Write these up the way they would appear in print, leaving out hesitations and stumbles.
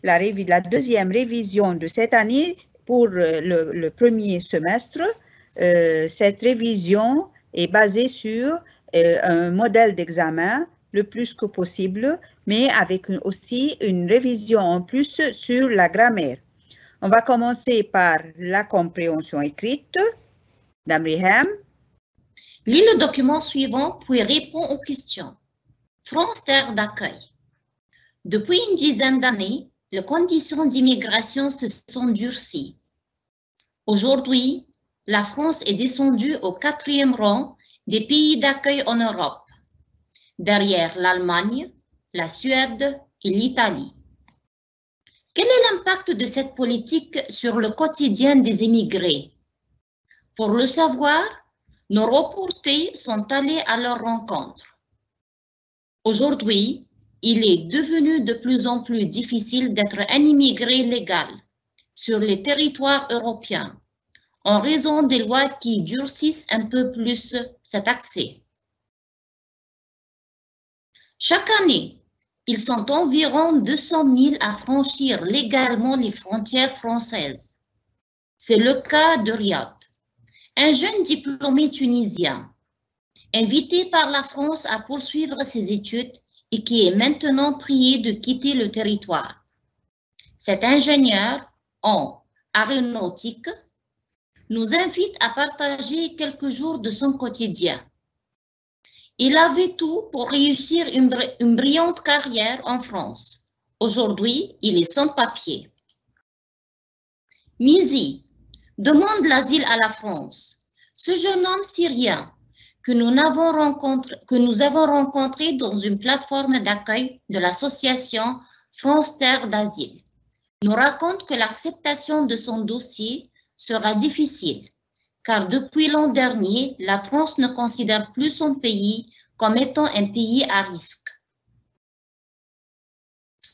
la deuxième révision de cette année pour le premier semestre. Cette révision est basée sur un modèle d'examen le plus que possible, mais avec aussi une révision en plus sur la grammaire. On va commencer par la compréhension écrite. Dame Riham. Lis le document suivant puis réponds aux questions. France, terre d'accueil. Depuis une dizaine d'années, les conditions d'immigration se sont durcies. Aujourd'hui, la France est descendue au 4e rang des pays d'accueil en Europe, derrière l'Allemagne, la Suède et l'Italie. Quel est l'impact de cette politique sur le quotidien des immigrés? Pour le savoir, nos reporters sont allés à leur rencontre. Aujourd'hui, il est devenu de plus en plus difficile d'être un immigré légal sur les territoires européens en raison des lois qui durcissent un peu plus cet accès. Chaque année, ils sont environ 200 000 à franchir légalement les frontières françaises. C'est le cas de Riyad, un jeune diplômé tunisien, invité par la France à poursuivre ses études et qui est maintenant prié de quitter le territoire. Cet ingénieur en aéronautique nous invite à partager quelques jours de son quotidien. Il avait tout pour réussir une brillante carrière en France. Aujourd'hui, il est sans papier. Mizi demande l'asile à la France. Ce jeune homme syrien que nous avons rencontré dans une plateforme d'accueil de l'association France Terre d'Asile nous raconte que l'acceptation de son dossier sera difficile, car depuis l'an dernier, la France ne considère plus son pays comme étant un pays à risque.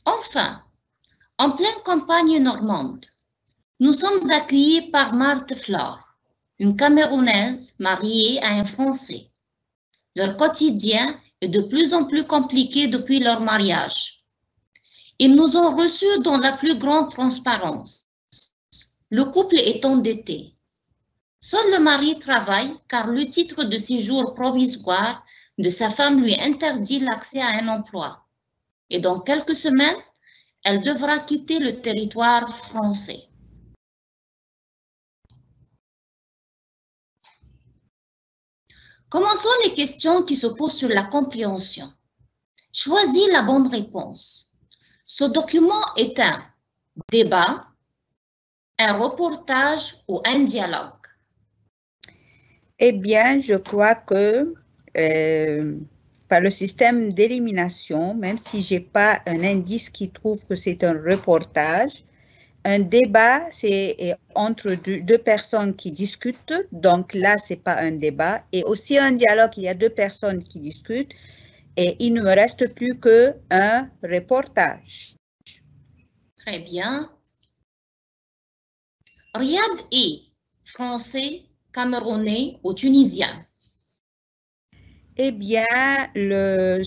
Enfin, en pleine campagne normande, nous sommes accueillis par Marthe Flore, une Camerounaise mariée à un Français. Leur quotidien est de plus en plus compliqué depuis leur mariage. Ils nous ont reçus dans la plus grande transparence. Le couple est endetté. Seul le mari travaille car le titre de séjour provisoire de sa femme lui interdit l'accès à un emploi. Et dans quelques semaines, elle devra quitter le territoire français. Commençons les questions qui se posent sur la compréhension. Choisis la bonne réponse. Ce document est un débat, un reportage ou un dialogue? Eh bien, je crois que par le système d'élimination, même si je n'ai pas un indice qui trouve que c'est un reportage, un débat, c'est entre deux personnes qui discutent, donc là, ce n'est pas un débat. Et aussi un dialogue, il y a deux personnes qui discutent et il ne me reste plus qu'un reportage. Très bien. Riyad est français, camerounais ou tunisien? Eh bien, le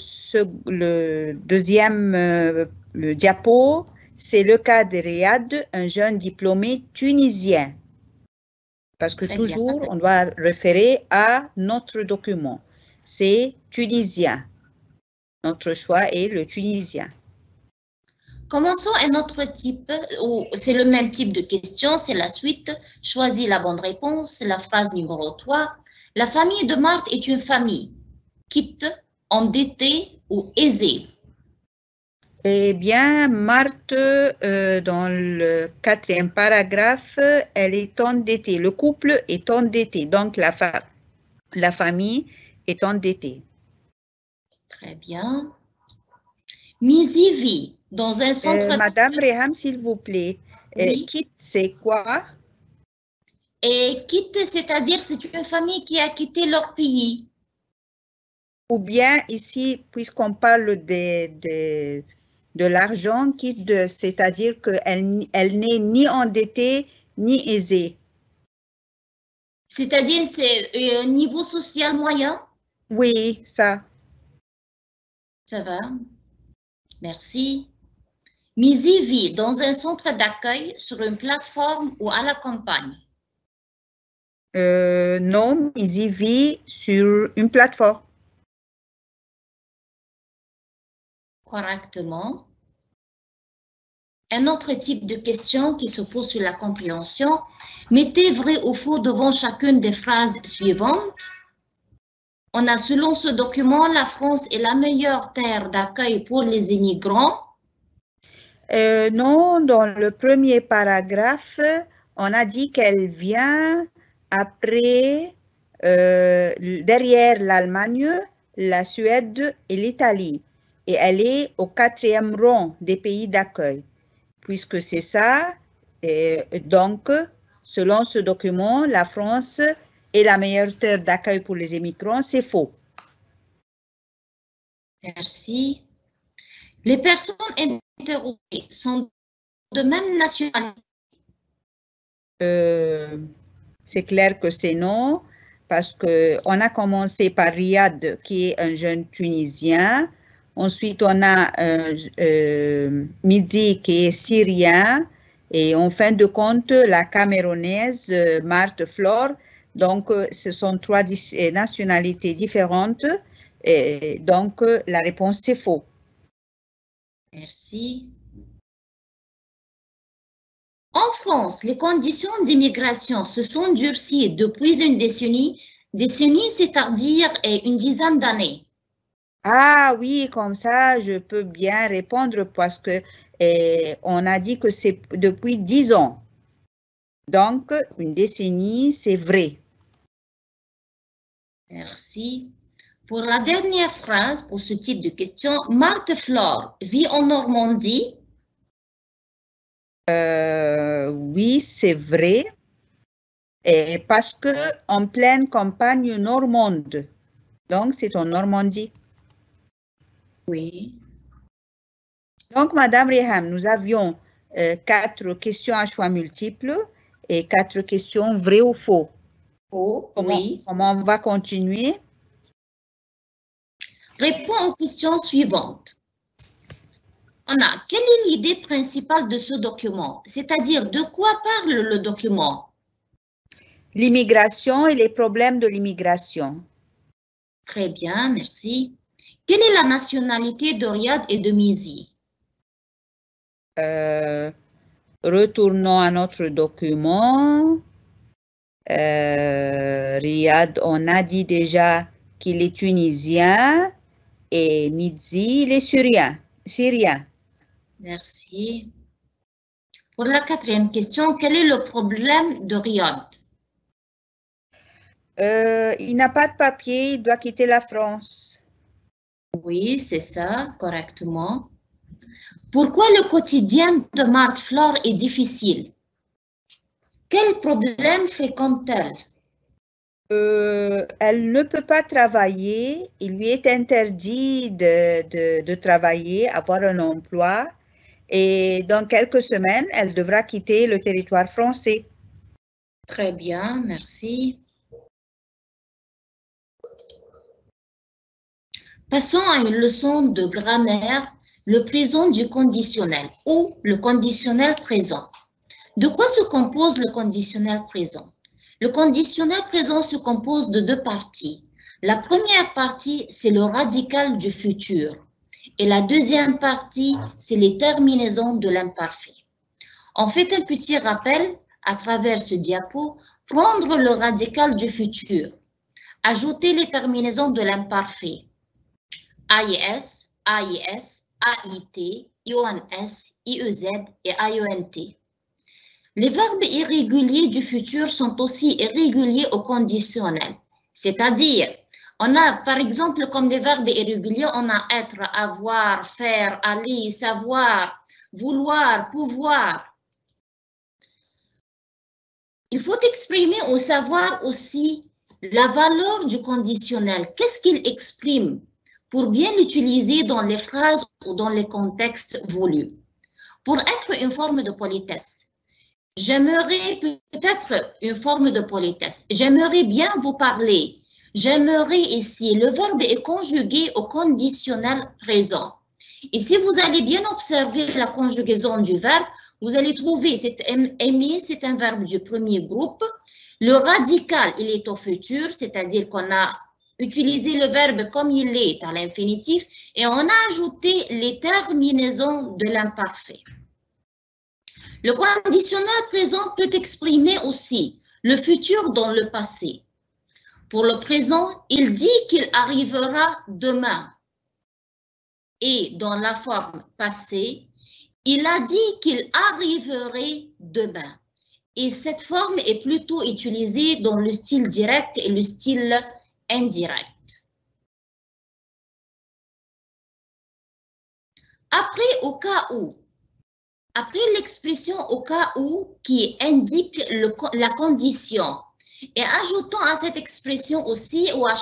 deuxième diapo, c'est le cas de Riyad, un jeune diplômé tunisien. Parce que toujours, on doit référer à notre document. C'est tunisien. Notre choix est le tunisien. Commençons un autre type, c'est le même type de question, c'est la suite. Choisis la bonne réponse, la phrase numéro 3. La famille de Marthe est une famille quitte, endettée ou aisée? Eh bien, Marthe, dans le 4e paragraphe, elle est endettée. Le couple est endetté, donc la famille est endettée. Très bien. Mizi vit dans un centre... Madame Reham, s'il vous plaît, oui. Quitte, c'est quoi? Et quitte, c'est-à-dire c'est une famille qui a quitté leur pays. Ou bien ici, puisqu'on parle de l'argent, quitte, c'est-à-dire qu'elle n'est ni endettée ni aisée. C'est-à-dire c'est un niveau social moyen? Oui, ça. Ça va. Merci. Mizi vit dans un centre d'accueil, sur une plateforme ou à la campagne? Non, Mizi vit sur une plateforme. Correctement. Un autre type de question qui se pose sur la compréhension. Mettez vrai ou faux devant chacune des phrases suivantes. On a, selon ce document, la France est la meilleure terre d'accueil pour les immigrants. Non, dans le premier paragraphe, on a dit qu'elle vient après, derrière l'Allemagne, la Suède et l'Italie. Et elle est au 4e rang des pays d'accueil. Puisque c'est ça, donc, selon ce document, la France est la meilleure terre d'accueil pour les immigrants, c'est faux. Merci. Les personnes interrogées sont de même nationalité? C'est clair que c'est non, parce qu'on a commencé par Riyad, qui est un jeune Tunisien. Ensuite, on a Midi, qui est syrien. Et en fin de compte, la camerounaise, Marthe Flore. Donc, ce sont 3 nationalités différentes. Et donc, la réponse, c'est faux. Merci. En France, les conditions d'immigration se sont durcies depuis une décennie. Décennie, c'est-à-dire une dizaine d'années. Ah oui, comme ça, je peux bien répondre parce que on a dit que c'est depuis 10 ans. Donc, une décennie, c'est vrai. Merci. Pour la dernière phrase, pour ce type de question, Marthe Flore vit en Normandie? Oui, c'est vrai. Et parce que en pleine campagne normande. Donc, c'est en Normandie. Oui. Donc, Madame Reham, nous avions 4 questions à choix multiples et 4 questions vraies ou faux. Faux, oui. Comment on va continuer? Réponds aux questions suivantes. Anna, quelle est l'idée principale de ce document? C'est-à-dire, de quoi parle le document? L'immigration et les problèmes de l'immigration. Très bien, merci. Quelle est la nationalité de Riyad et de Mizi? Retournons à notre document. Riyad, on a dit déjà qu'il est tunisien et Mizi, il est syrien. Merci. Pour la 4e question, quel est le problème de Riyad? Il n'a pas de papier, il doit quitter la France. Oui, c'est ça, correctement. Pourquoi le quotidien de Marthe Flore est difficile? Quel problème fréquente-t-elle? Elle ne peut pas travailler, il lui est interdit de travailler, avoir un emploi, et dans quelques semaines, elle devra quitter le territoire français. Très bien, merci. Passons à une leçon de grammaire, le présent du conditionnel ou le conditionnel présent. De quoi se compose le conditionnel présent? Le conditionnel présent se compose de 2 parties. La première partie, c'est le radical du futur. Et la deuxième partie, c'est les terminaisons de l'imparfait. On fait un petit rappel à travers ce diapo. Prendre le radical du futur. Ajouter les terminaisons de l'imparfait. AIS, AIS, AIT, IONS, IEZ et IONT. Les verbes irréguliers du futur sont aussi irréguliers au conditionnel. C'est-à-dire, on a par exemple comme les verbes irréguliers, on a être, avoir, faire, aller, savoir, vouloir, pouvoir. Il faut exprimer au savoir aussi la valeur du conditionnel. Qu'est-ce qu'il exprime pour bien l'utiliser dans les phrases ou dans les contextes voulus? Pour être une forme de politesse, j'aimerais peut-être une forme de politesse. J'aimerais bien vous parler. J'aimerais ici. Le verbe est conjugué au conditionnel présent. Et si vous allez bien observer la conjugaison du verbe, vous allez trouver aimer, c'est un verbe du premier groupe. Le radical, il est au futur, c'est-à-dire qu'on a utilisé le verbe comme il est à l'infinitif et on a ajouté les terminaisons de l'imparfait. Le conditionnel présent peut exprimer aussi le futur dans le passé. Pour le présent, il dit qu'il arrivera demain. Et dans la forme passée, il a dit qu'il arriverait demain. Et cette forme est plutôt utilisée dans le style direct et le style indirect. Après, au cas où, après l'expression au cas où qui indique la condition, et ajoutons à cette expression aussi ou à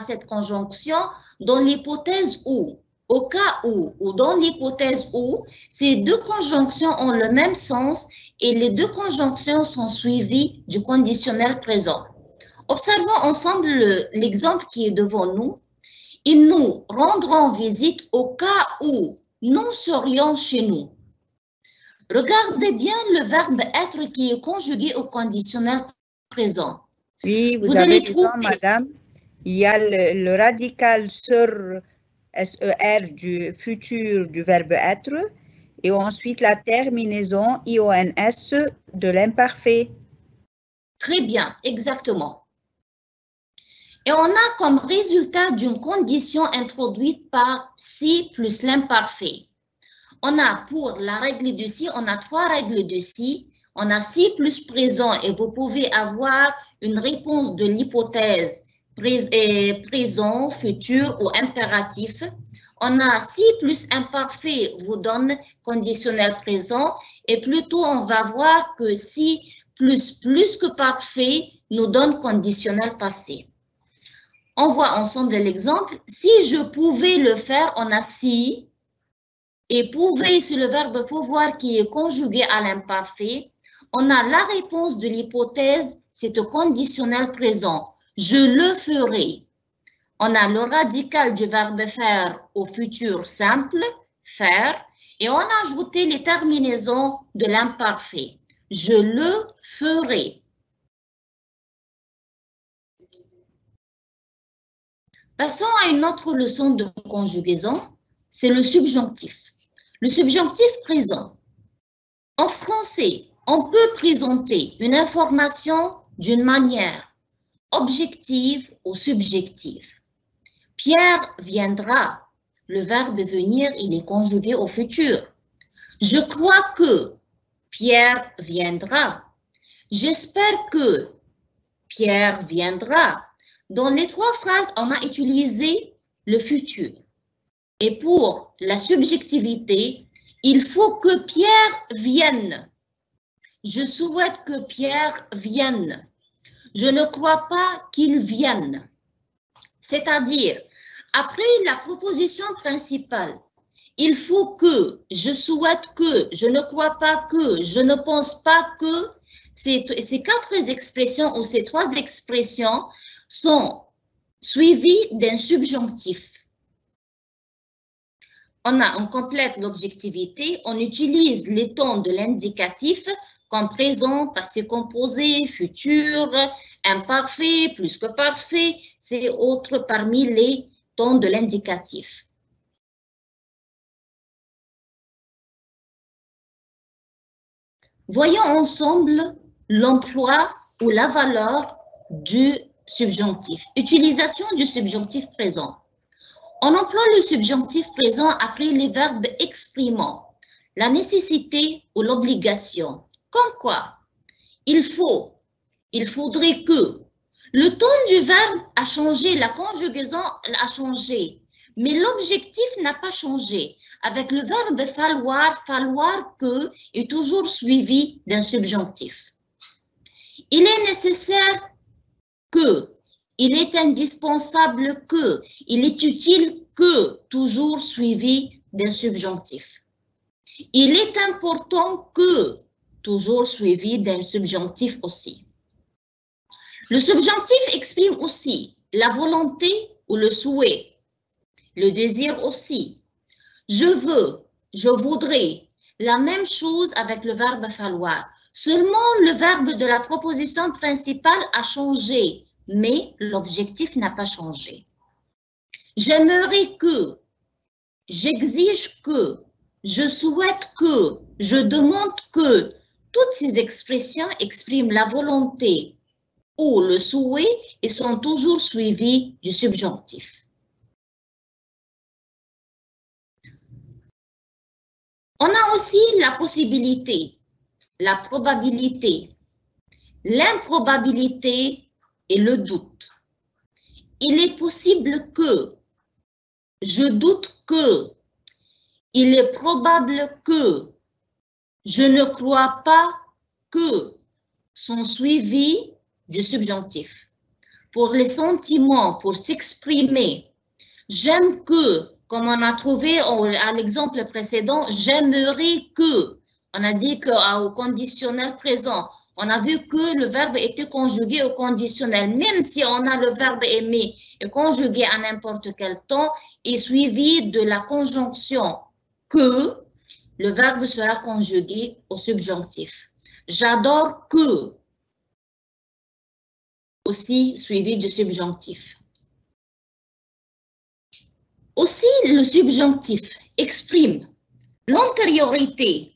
cette conjonction dans l'hypothèse où, au cas où ou dans l'hypothèse où, ces deux conjonctions ont le même sens et les deux conjonctions sont suivies du conditionnel présent. Observons ensemble l'exemple qui est devant nous. Ils nous rendront visite au cas où nous serions chez nous. Regardez bien le verbe être qui est conjugué au conditionnel présent. Oui, vous avez raison, madame. Il y a le radical sur SER du futur du verbe être et ensuite la terminaison IONS de l'imparfait. Très bien, exactement. Et on a comme résultat d'une condition introduite par si plus l'imparfait. On a pour la règle de si, on a trois règles de si. On a si plus présent et vous pouvez avoir une réponse de l'hypothèse présent, futur ou impératif. On a si plus imparfait vous donne conditionnel présent et plutôt on va voir que si plus que parfait nous donne conditionnel passé. On voit ensemble l'exemple. Si je pouvais le faire, on a si. Et pouvait, c'est le verbe pouvoir qui est conjugué à l'imparfait. On a la réponse de l'hypothèse, c'est au conditionnel présent. Je le ferai. On a le radical du verbe faire au futur simple, faire. Et on a ajouté les terminaisons de l'imparfait. Je le ferai. Passons à une autre leçon de conjugaison, c'est le subjonctif. Le subjonctif présent. En français, on peut présenter une information d'une manière objective ou subjective. Pierre viendra. Le verbe venir, il est conjugué au futur. Je crois que Pierre viendra. J'espère que Pierre viendra. Dans les trois phrases, on a utilisé le futur. Et pour la subjectivité, il faut que Pierre vienne. Je souhaite que Pierre vienne. Je ne crois pas qu'il vienne. C'est-à-dire, après la proposition principale, il faut que, je souhaite que, je ne crois pas que, je ne pense pas que, ces quatre expressions ou ces trois expressions sont suivies d'un subjonctif. On complète l'objectivité, on utilise les tons de l'indicatif comme présent, passé composé, futur, imparfait, plus que parfait, c'est autre parmi les tons de l'indicatif. Voyons ensemble l'emploi ou la valeur du subjonctif. Utilisation du subjonctif présent. On emploie le subjonctif présent après les verbes exprimant la nécessité ou l'obligation. Comme quoi, il faudrait que. Le ton du verbe a changé, la conjugaison a changé, mais l'objectif n'a pas changé. Avec le verbe falloir, falloir que est toujours suivi d'un subjonctif. Il est nécessaire que. Il est indispensable que, il est utile que, toujours suivi d'un subjonctif. Il est important que, toujours suivi d'un subjonctif aussi. Le subjonctif exprime aussi la volonté ou le souhait, le désir aussi. Je veux, je voudrais. La même chose avec le verbe falloir. Seulement, le verbe de la proposition principale a changé, mais l'objectif n'a pas changé. J'aimerais que, j'exige que, je souhaite que, je demande que. Toutes ces expressions expriment la volonté ou le souhait et sont toujours suivies du subjonctif. On a aussi la possibilité, la probabilité, l'improbabilité et le doute. Il est possible que, je doute que, il est probable que, je ne crois pas que sont suivis du subjonctif. Pour les sentiments, pour s'exprimer, j'aime que, comme on a trouvé à l'exemple précédent, j'aimerais que. On a dit qu'au conditionnel présent, on a vu que le verbe était conjugué au conditionnel. Même si on a le verbe aimer et conjugué à n'importe quel temps et suivi de la conjonction que, le verbe sera conjugué au subjonctif. J'adore que, aussi suivi du subjonctif. Aussi, le subjonctif exprime l'antériorité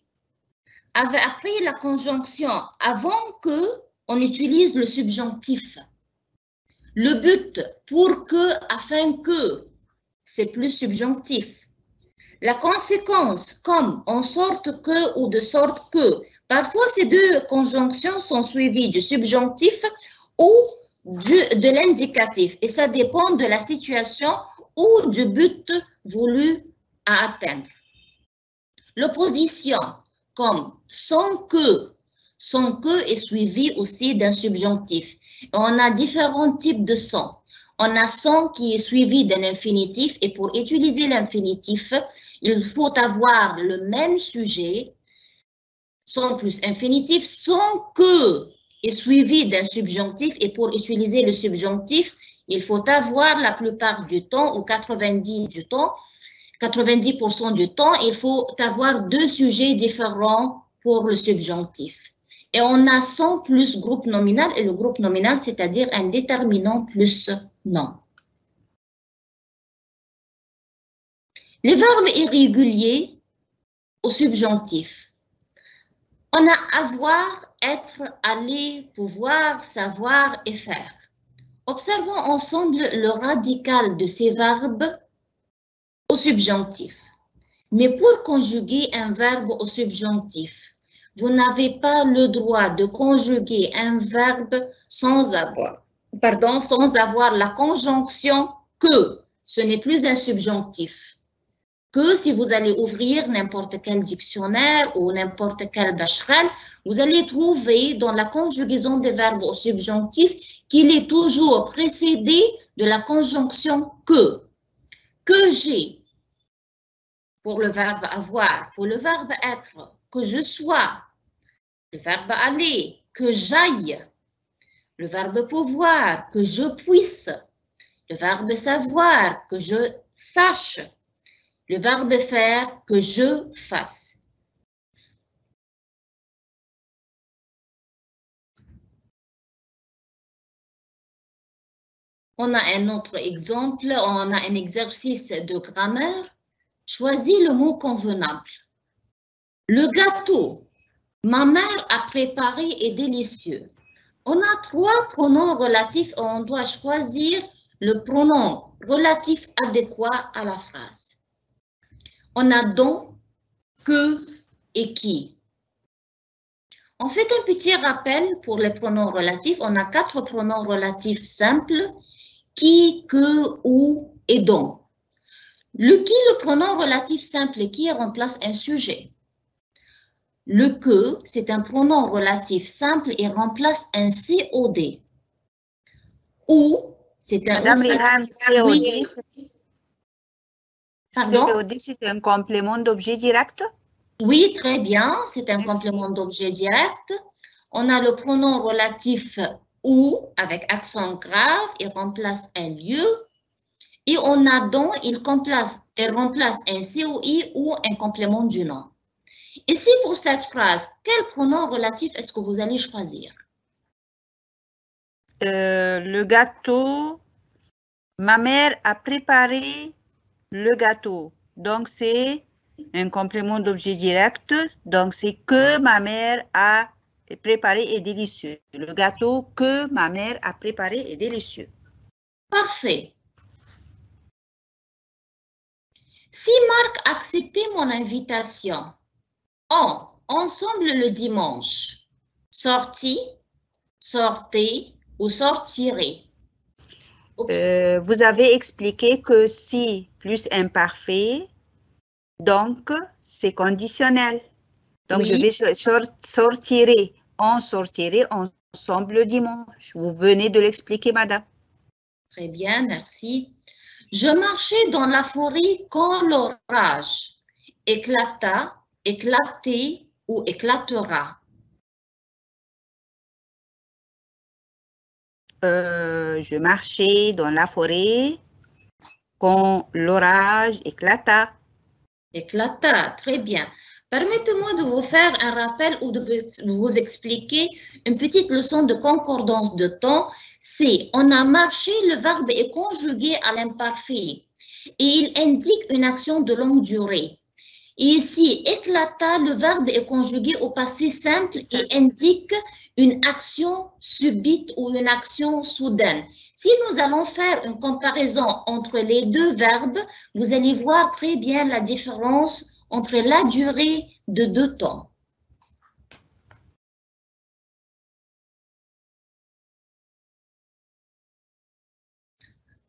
après la conjonction, avant qu'on utilise le subjonctif. Le but, pour que, afin que, c'est plus subjonctif. La conséquence, comme, en sorte que ou de sorte que. Parfois, ces deux conjonctions sont suivies du subjonctif ou de l'indicatif. Et ça dépend de la situation ou du but voulu à atteindre. L'opposition, comme sans que est suivi aussi d'un subjonctif. On a différents types de sans. On a sans qui est suivi d'un infinitif et pour utiliser l'infinitif, il faut avoir le même sujet, sans plus infinitif, sans que est suivi d'un subjonctif et pour utiliser le subjonctif, il faut avoir la plupart du temps ou 90% du temps, il faut avoir deux sujets différents pour le subjonctif. Et on a sans plus groupe nominal et le groupe nominal, c'est-à-dire un déterminant plus nom. Les verbes irréguliers au subjonctif. On a avoir, être, aller, pouvoir, savoir et faire. Observons ensemble le radical de ces verbes au subjonctif. Mais pour conjuguer un verbe au subjonctif, vous n'avez pas le droit de conjuguer un verbe sans avoir la conjonction que. Ce n'est plus un subjonctif. Que si vous allez ouvrir n'importe quel dictionnaire ou n'importe quel Bashrel, vous allez trouver dans la conjugaison des verbes au subjonctif qu'il est toujours précédé de la conjonction que. Que j'ai pour le verbe avoir, pour le verbe être, que je sois, le verbe aller, que j'aille, le verbe pouvoir, que je puisse, le verbe savoir, que je sache, le verbe faire, que je fasse. On a un autre exemple, on a un exercice de grammaire. Choisis le mot convenable. Le gâteau, ma mère a préparé est délicieux. On a trois pronoms relatifs et on doit choisir le pronom relatif adéquat à la phrase. On a donc, que et qui. On fait un petit rappel pour les pronoms relatifs. On a 4 pronoms relatifs simples, qui, que, où et dont. Le pronom relatif simple qui remplace un sujet. Le que, c'est un pronom relatif simple et remplace un COD. Ou, c'est un... Madame Rihan, COD, Pardon? COD, c'est un complément d'objet direct? Oui, très bien, c'est un complément d'objet direct. On a le pronom relatif ou avec accent grave, il remplace un lieu. Et on a donc, elle remplace un COI ou un complément du nom. Ici, pour cette phrase, quel pronom relatif est-ce que vous allez choisir? Le gâteau. Ma mère a préparé le gâteau. Donc, c'est un complément d'objet direct. Donc, c'est que ma mère a préparé est délicieux. Le gâteau que ma mère a préparé est délicieux. Parfait. Si Marc acceptait mon invitation, ensemble le dimanche, sorti, sortez ou sortirez. Vous avez expliqué que si plus imparfait, donc c'est conditionnel. Donc, oui. je vais sortirer. On sortirait ensemble le dimanche. Vous venez de l'expliquer, madame. Très bien, merci. Je marchais dans la forêt quand l'orage éclata, éclatait ou éclatera. Je marchais dans la forêt quand l'orage éclata. Éclata, très bien. Permettez-moi de vous faire un rappel ou de vous expliquer une petite leçon de concordance de temps. C'est on a marché, le verbe est conjugué à l'imparfait et il indique une action de longue durée. Et ici, éclata, le verbe est conjugué au passé simple et indique une action subite ou une action soudaine. Si nous allons faire une comparaison entre les deux verbes, vous allez voir très bien la différence entre la durée de deux temps.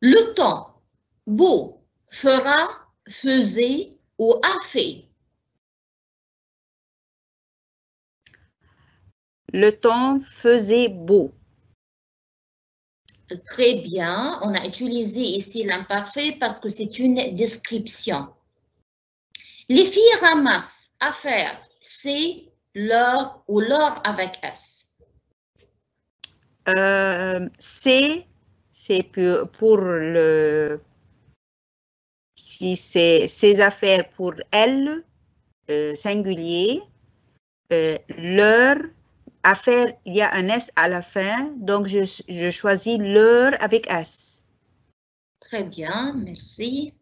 Le temps, beau, fera, faisait ou a fait. Le temps faisait beau. Très bien, on a utilisé ici l'imparfait parce que c'est une description. Les filles ramassent affaires, c'est leur ou leur avec S. C'est pour le... Si c'est ses affaires pour elle, singulier, leur affaire, il y a un S à la fin, donc je choisis leur avec S. Très bien, merci.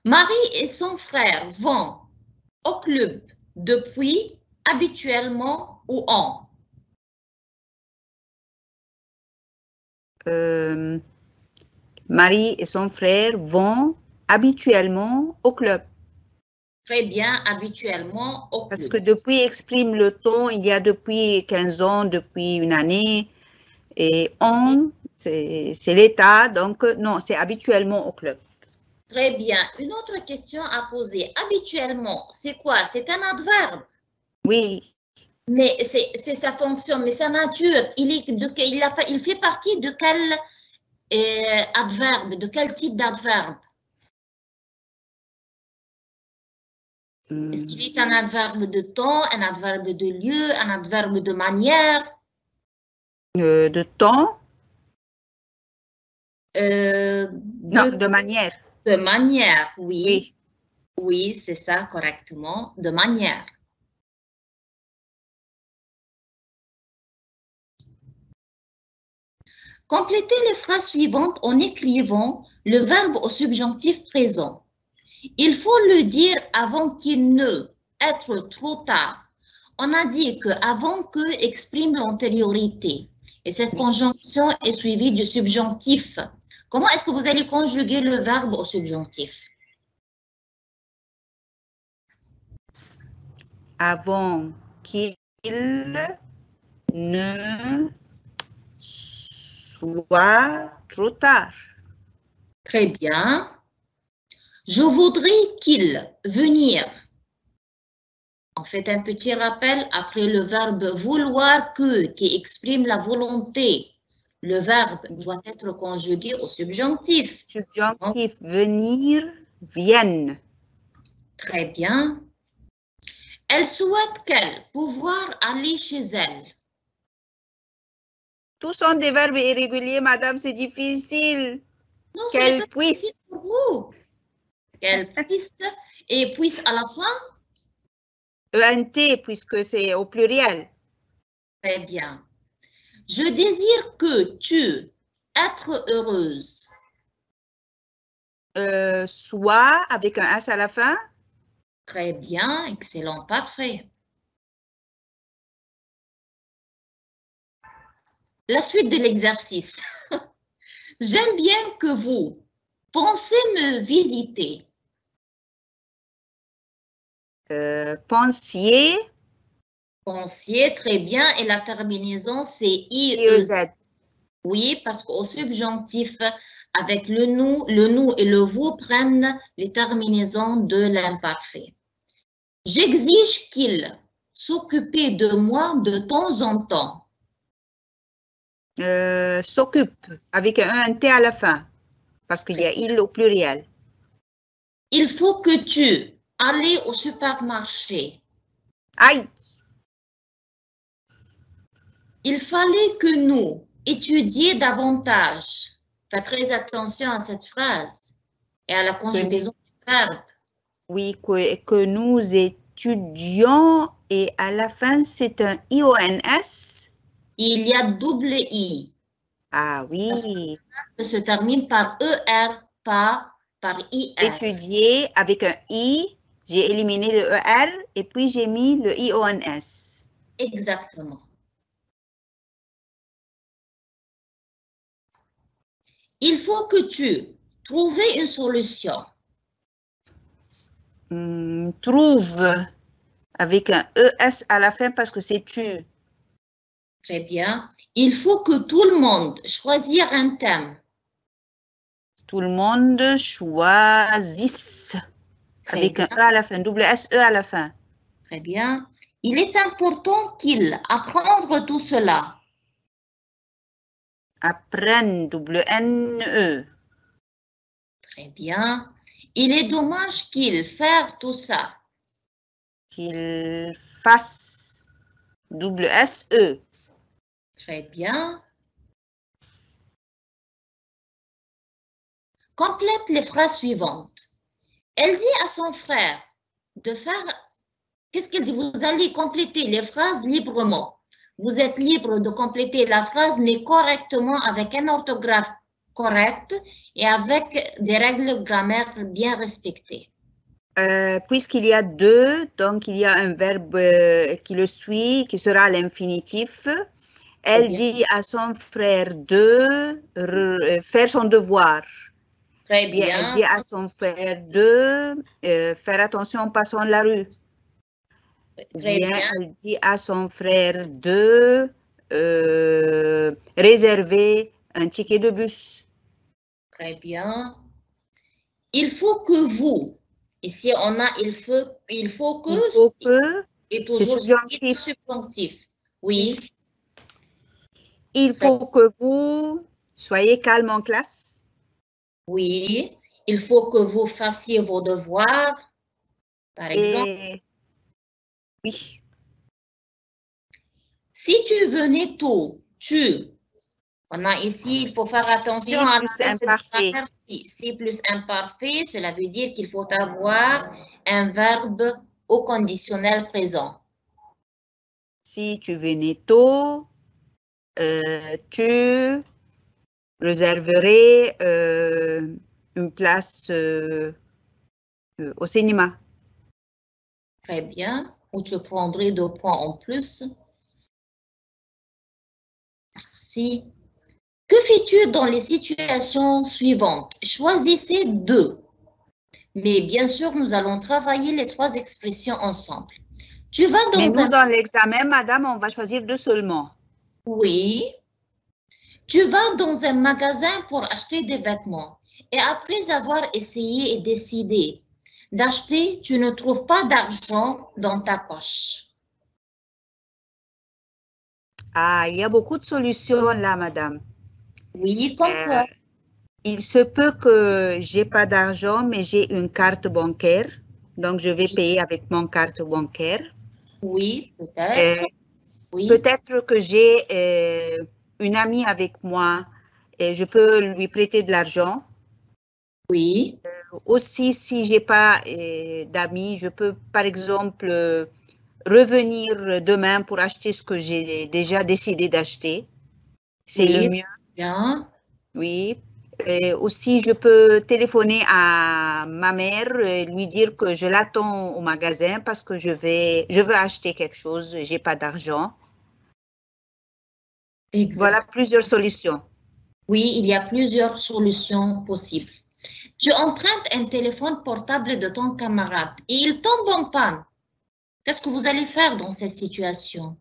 Marie et son frère vont au club depuis, habituellement ou en. Marie et son frère vont habituellement au club. Très bien, habituellement au club. Parce que depuis exprime le temps, il y a depuis 15 ans, depuis une année. Et on, c'est l'état, donc non, c'est habituellement au club. Très bien. Une autre question à poser. Habituellement, c'est quoi? C'est un adverbe. Oui. Mais c'est sa fonction, mais sa nature. Il fait partie de quel adverbe, de quel type d'adverbe? Est-ce qu'il est un adverbe de temps, un adverbe de lieu, un adverbe de manière? De temps? Non, de manière. De manière, oui. Oui. Oui, c'est ça, correctement. De manière. Complétez les phrases suivantes en écrivant le verbe au subjonctif présent. Il faut le dire avant qu'il ne être trop tard. On a dit que avant que exprime l'antériorité. Et cette conjonction est suivie du subjonctif. Comment est-ce que vous allez conjuguer le verbe au subjonctif? Avant qu'il ne soit trop tard. Très bien. Je voudrais qu'il venir. On fait un petit rappel après le verbe vouloir que qui exprime la volonté. Le verbe doit être conjugué au subjonctif. Subjonctif, venir, vienne. Très bien. Elle souhaite qu'elle pouvoir aller chez elle. Tous sont des verbes irréguliers, madame, c'est difficile. Non, ce n'est Qu'elle pas puisse. pour vous. Qu'elle puisse. Et puisse à la fin? ENT, puisque c'est au pluriel. Très bien. Je désire que tu être heureuse. Soit avec un S à la fin. Très bien, excellent, parfait. La suite de l'exercice. J'aime bien que vous pensez me visiter. Pensiez. Pensiez, très bien. Et la terminaison, c'est IEZ. Oui, parce qu'au subjonctif, avec le nous et le vous prennent les terminaisons de l'imparfait. J'exige qu'il s'occupe de moi de temps en temps. S'occupe avec un ENT à la fin. Parce qu'il y a il au pluriel. Il faut que tu ailles au supermarché. Aïe. Il fallait que nous étudions davantage. Faites très attention à cette phrase et à la conjugaison du verbe. Oui, que nous étudions et à la fin, c'est un IONS. Il y a double I. Ah oui. Ça se termine par ER, pas par IR. Étudier avec un I, j'ai éliminé le ER et puis j'ai mis le IONS. Exactement. Il faut que tu trouves une solution. Trouve avec un ES à la fin parce que c'est tu. Très bien. Il faut que tout le monde choisisse un thème. Tout le monde choisisse avec un E à la fin, double S-E à la fin. Très bien. Il est important qu'il apprenne tout cela. Apprenne, double N-E. Très bien. Il est dommage qu'il fasse tout ça. Qu'il fasse, double S-E. Très bien. Complète les phrases suivantes. Elle dit à son frère de faire... Qu'est-ce qu'elle dit? Vous allez compléter les phrases librement. Vous êtes libre de compléter la phrase, mais correctement, avec un orthographe correct et avec des règles grammaire bien respectées. Puisqu'il y a deux, donc il y a un verbe qui le suit, qui sera l'infinitif. Elle dit à son frère de faire son devoir. Très bien. Elle dit à son frère de faire attention en passant la rue. Très bien. Elle dit à son frère de réserver un ticket de bus. Très bien. Il faut que vous. Ici, on a il faut que. Il faut que. Et toujours subjonctif. Oui. Il faut que vous soyez calme en classe. Oui. Il faut que vous fassiez vos devoirs, par exemple. Oui. Si tu venais tôt, tu. On a ici, il faut faire attention à la si plus imparfait, cela veut dire qu'il faut avoir un verbe au conditionnel présent. Si tu venais tôt, tu réserverais une place au cinéma. Très bien. Ou tu prendrais 2 points en plus. Merci. Que fais-tu dans les situations suivantes? Choisissez 2. Mais bien sûr, nous allons travailler les 3 expressions ensemble. Tu vas dans dans l'examen, madame, on va choisir 2 seulement. Oui. Tu vas dans un magasin pour acheter des vêtements. Et après avoir essayé et décidé d'acheter, tu ne trouves pas d'argent dans ta poche. Ah, il y a beaucoup de solutions là, madame. Oui, comme quoi? Il se peut que j'ai pas d'argent, mais j'ai une carte bancaire. Donc, je vais payer avec mon carte bancaire. Oui, peut-être. Oui. Peut-être que j'ai une amie avec moi et je peux lui prêter de l'argent. Oui. Aussi, si j'ai pas d'amis, je peux par exemple revenir demain pour acheter ce que j'ai déjà décidé d'acheter. C'est le Oui, mieux, bien. oui. Aussi, je peux téléphoner à ma mère et lui dire que je l'attends au magasin parce que je veux acheter quelque chose, j'ai pas d'argent. Voilà Exact. plusieurs solutions. Oui, il y a plusieurs solutions possibles. Tu empruntes un téléphone portable de ton camarade et il tombe en panne. Qu'est-ce que vous allez faire dans cette situation?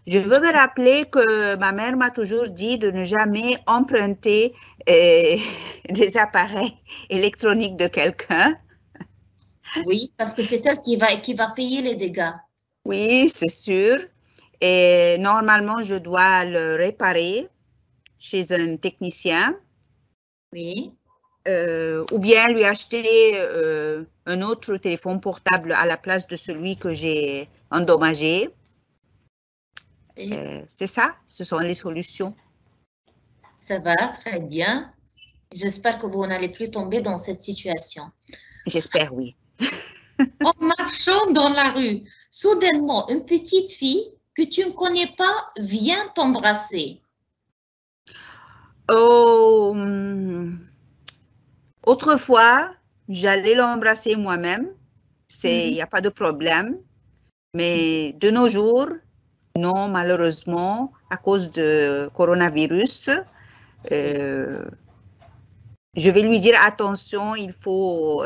Je veux me rappeler que ma mère m'a toujours dit de ne jamais emprunter des appareils électroniques de quelqu'un. Oui, parce que c'est elle qui va payer les dégâts. Oui, c'est sûr. Et normalement, je dois le réparer chez un technicien Oui. ou bien lui acheter un autre téléphone portable à la place de celui que j'ai endommagé. Et C'est ça, ce sont les solutions. ça va très bien. J'espère que vous n'allez plus tomber dans cette situation. J'espère, oui. En marchant dans la rue, soudainement, une petite fille que tu ne connais pas vient t'embrasser. Oh, autrefois, j'allais l'embrasser moi-même. Il n'y a pas de problème. Mais de nos jours, non, malheureusement, à cause de coronavirus, je vais lui dire attention, il faut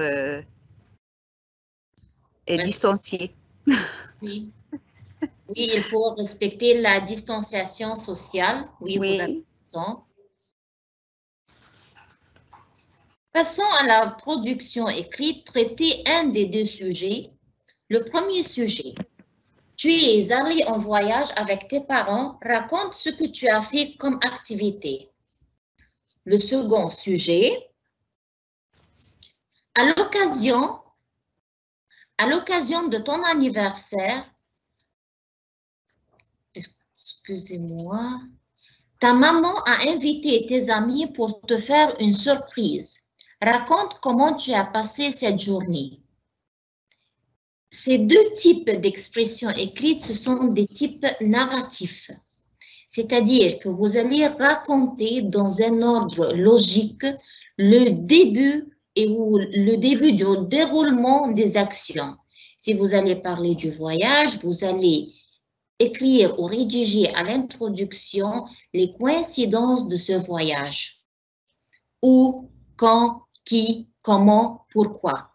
distancier. Oui. Oui, il faut respecter la distanciation sociale. Oui, vous avez Oui. raison. Passons à la production écrite, traiter un des deux sujets. Le premier sujet. Tu es allé en voyage avec tes parents, raconte ce que tu as fait comme activité. Le second sujet. À l'occasion de ton anniversaire, excusez-moi, ta maman a invité tes amis pour te faire une surprise. Raconte comment tu as passé cette journée. Ces deux types d'expressions écrites, ce sont des types narratifs. C'est-à-dire que vous allez raconter dans un ordre logique le début le début du déroulement des actions. Si vous allez parler du voyage, vous allez écrire ou rédiger à l'introduction les coïncidences de ce voyage. Où, quand, qui, comment, pourquoi.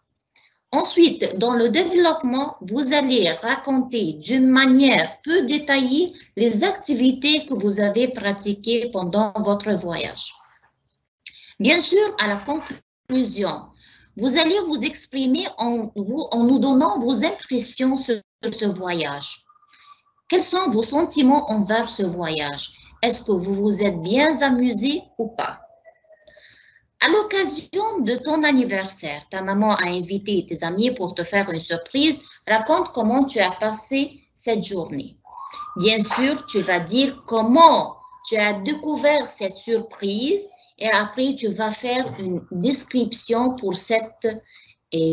Ensuite, dans le développement, vous allez raconter d'une manière peu détaillée les activités que vous avez pratiquées pendant votre voyage. Bien sûr, à la conclusion, vous allez vous exprimer en nous donnant vos impressions sur ce voyage. Quels sont vos sentiments envers ce voyage? Est-ce que vous vous êtes bien amusé ou pas? À l'occasion de ton anniversaire, ta maman a invité tes amis pour te faire une surprise. Raconte comment tu as passé cette journée. Bien sûr, tu vas dire comment tu as découvert cette surprise et après tu vas faire une description pour cette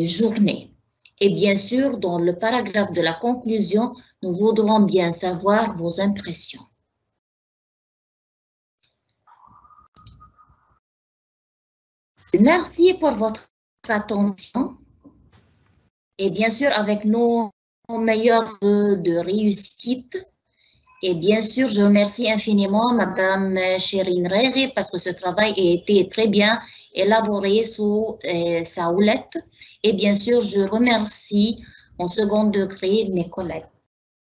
journée. Et bien sûr, dans le paragraphe de la conclusion, nous voudrons bien savoir vos impressions. Merci pour votre attention. Et bien sûr, avec nos meilleurs vœux de réussite. Et bien sûr, je remercie infiniment Madame Chérine Régé parce que ce travail a été très bien élaboré sous sa houlette. Et bien sûr, je remercie en second degré mes collègues.